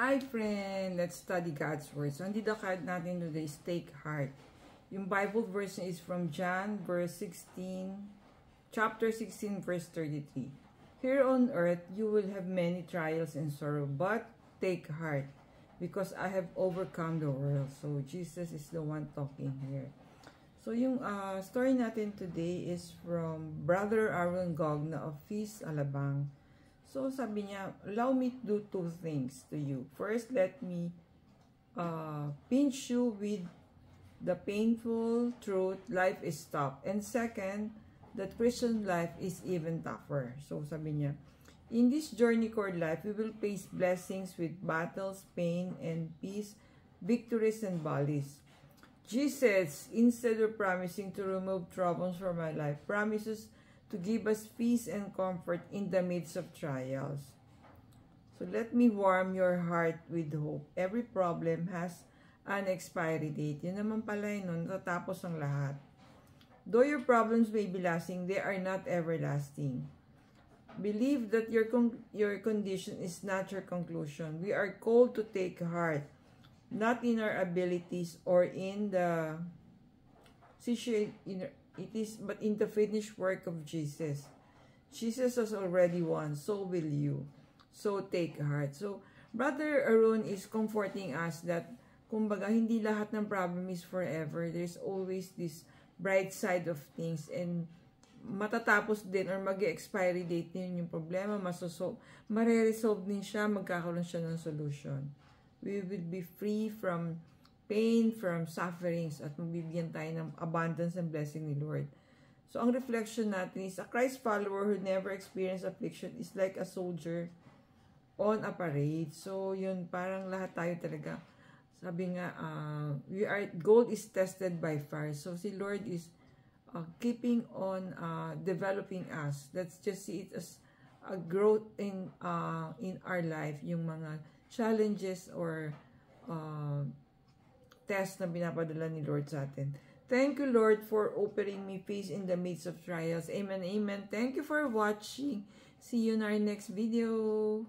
Hi friend, let's study God's Word. So, ang didakad natin today is take heart. Yung Bible verse is from John chapter 16, verse 33. Here on earth, you will have many trials and sorrow, but take heart, because I have overcome the world. So, Jesus is the one talking here. So, yung story natin today is from Brother Aaron Gogna of Feast, Alabang. So, sabi niya, allow me to do two things to you. First, let me pinch you with the painful truth, life is tough. And second, that Christian life is even tougher. So, sabi niya, in this journey called life, we will face blessings with battles, pain, and peace, victories, and valleys. Jesus, instead of promising to remove troubles from my life, promises to give us peace and comfort in the midst of trials. So let me warm your heart with hope. Every problem has an expiry date. Yun naman pala yun, tatapos ang lahat. Though your problems may be lasting, they are not everlasting. Believe that your condition is not your conclusion. We are called to take heart, not in our abilities or in the situation, but in the finished work of Jesus. Jesus has already won, so will you. So take heart. So, Brother Aaron is comforting us that, kumbaga, hindi lahat ng problem is forever. There's always this bright side of things, and matatapos din or mag-expiry date din yung problema, mare-resolve din siya, magkakaroon siya ng solution. We will be free from pain, from sufferings, at mabibigyan tayo ng abundance and blessing ni Lord. So, ang reflection natin is, a Christ follower who never experienced affliction is like a soldier on a parade. So, yun, parang lahat tayo talaga. Sabi nga, gold is tested by fire. So, si Lord is keeping on developing us. Let's just see it as a growth in our life, yung mga challenges or test na binapadala ni Lord sa atin. Thank you, Lord, for opening me peace in the midst of trials. Amen, amen. Thank you for watching. See you in our next video.